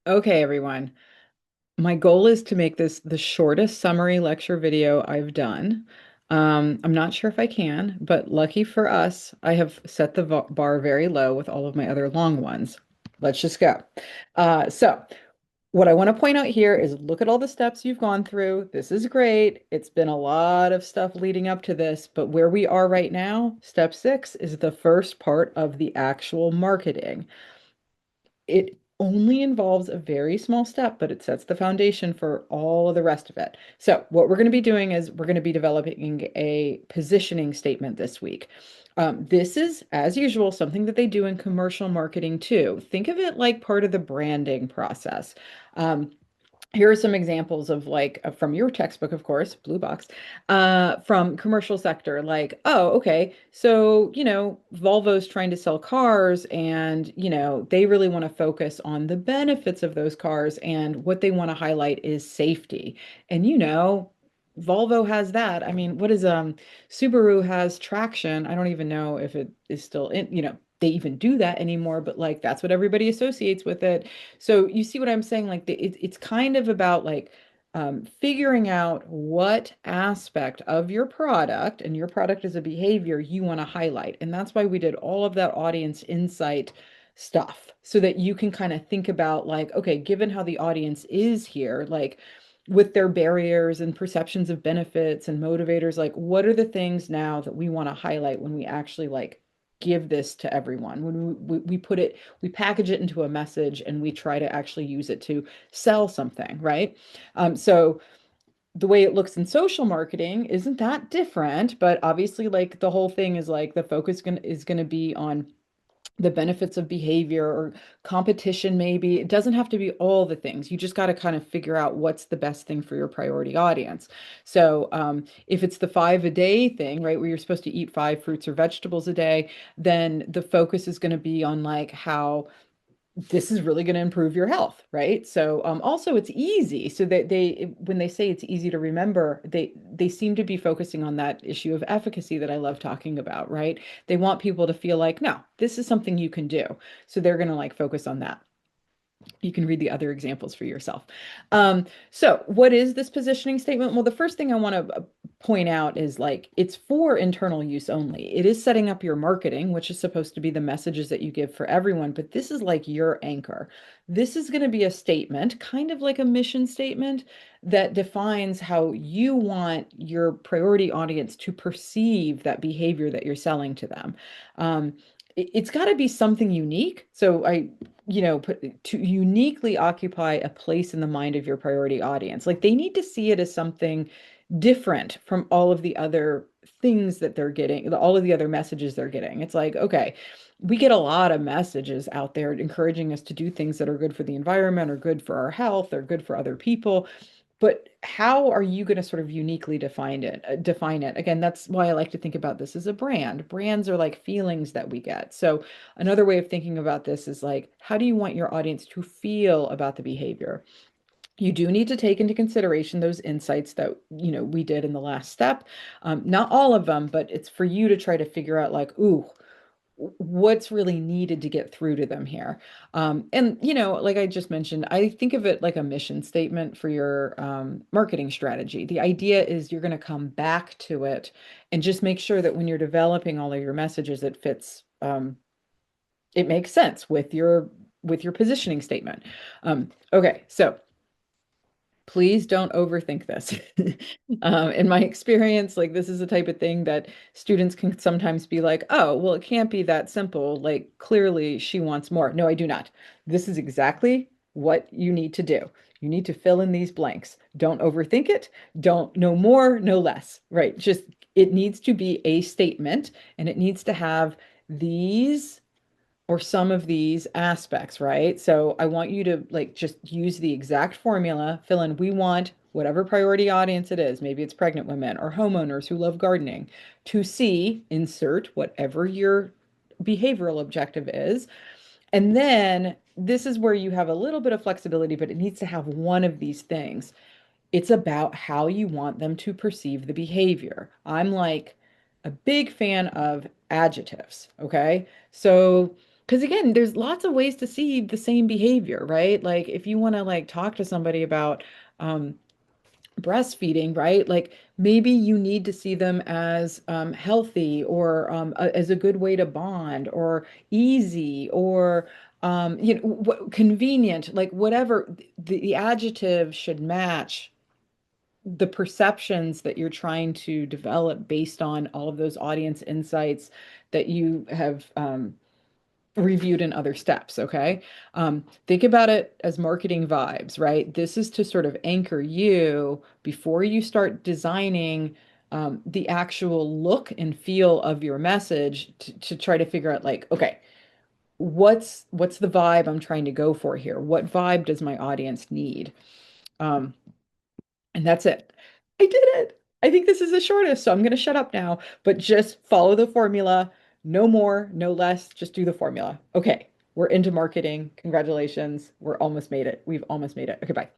Okay, everyone. My goal is to make this the shortest summary lecture video I've done. I'm not sure if I can, but lucky for us, I have set the bar very low with all of my other long ones. Let's just go. So, what I want to point out here is look at all the steps you've gone through. This is great. It's been a lot of stuff leading up to this, but where we are right now, step six is the first part of the actual marketing. It only involves a very small step, but it sets the foundation for all of the rest of it. So, what we're going to be doing is we're going to be developing a positioning statement this week. This is, as usual, something that they do in commercial marketing too. Think of it like part of the branding process. Um, Here are some examples of like from your textbook, of course, blue box, from commercial sector, like, oh, okay, so, Volvo's trying to sell cars and, they really want to focus on the benefits of those cars and what they want to highlight is safety. And, Volvo has that. I mean, what is Subaru has traction. I don't even know if it is still in, they even do that anymore, but like that's what everybody associates with it. So you see what I'm saying? Like it's kind of about like figuring out what aspect of your product, and your product is a behavior you want to highlight. And that's why we did all of that audience insight stuff so that you can kind of think about like, okay, given how the audience is here, like with their barriers and perceptions of benefits and motivators, like what are the things now that we want to highlight when we actually like give this to everyone, when we put it, we package it into a message and we try to actually use it to sell something, right? So the way it looks in social marketing isn't that different, but obviously like the whole thing is like the focus is going to be on the benefits of behavior or competition, maybe. It doesn't have to be all the things. You just got to kind of figure out what's the best thing for your priority audience. So if it's the 5 a day thing, right, where you're supposed to eat 5 fruits or vegetables a day, then the focus is going to be on like how this is really going to improve your health, right? So also it's easy. So that they when they say it's easy to remember, they seem to be focusing on that issue of efficacy that I love talking about, right? They want people to feel like, no, this is something you can do. So they're going to like focus on that. You can read the other examples for yourself. So what is this positioning statement? Well, the first thing I want to point out is like it's for internal use only. It is setting up your marketing, which is supposed to be the messages that you give for everyone, but this is like your anchor. This is going to be a statement, kind of like a mission statement that defines how you want your priority audience to perceive that behavior that you're selling to them. It's got to be something unique. So put to uniquely occupy a place in the mind of your priority audience. Like they need to see it as something different from all of the other things that they're getting, all of the other messages they're getting. It's like, okay, we get a lot of messages out there encouraging us to do things that are good for the environment or good for our health or good for other people. But how are you going to sort of uniquely define it? Again, that's why I like to think about this as a brand. Brands are like feelings that we get. So another way of thinking about this is like, how do you want your audience to feel about the behavior? You do need to take into consideration those insights that, we did in the last step. Not all of them, but it's for you to try to figure out like, ooh, what's really needed to get through to them here. And, like I just mentioned, I think of it like a mission statement for your marketing strategy. The idea is you're going to come back to it and just make sure that when you're developing all of your messages, it fits, it makes sense with your positioning statement. Okay, so please don't overthink this. In my experience, like this is the type of thing that students can sometimes be like, oh, well, it can't be that simple. Like clearly she wants more. No, I do not. This is exactly what you need to do. You need to fill in these blanks. Don't overthink it. Don't no more, no less, right? Just it needs to be a statement and it needs to have these or some of these aspects, right? So I want you to like just use the exact formula, fill in we want whatever priority audience it is, maybe it's pregnant women or homeowners who love gardening, to see, insert whatever your behavioral objective is. And then this is where you have a little bit of flexibility, but it needs to have one of these things. It's about how you want them to perceive the behavior. I'm like a big fan of adjectives, okay? So Because again, there's lots of ways to see the same behavior, right? Like if you want to like talk to somebody about um, breastfeeding, right? Like maybe you need to see them as healthy or as a good way to bond or easy or convenient, like whatever the adjective should match the perceptions that you're trying to develop based on all of those audience insights that you have reviewed in other steps, okay? Think about it as marketing vibes, right? This is to sort of anchor you before you start designing the actual look and feel of your message to try to figure out like, okay, what's the vibe I'm trying to go for here? What vibe does my audience need? Um, and that's it. I did it. I think this is the shortest, so I'm going to shut up now, but just follow the formula. No more, no less, just do the formula. Okay, we're into marketing. Congratulations. We're almost made it. We've almost made it. Okay, bye.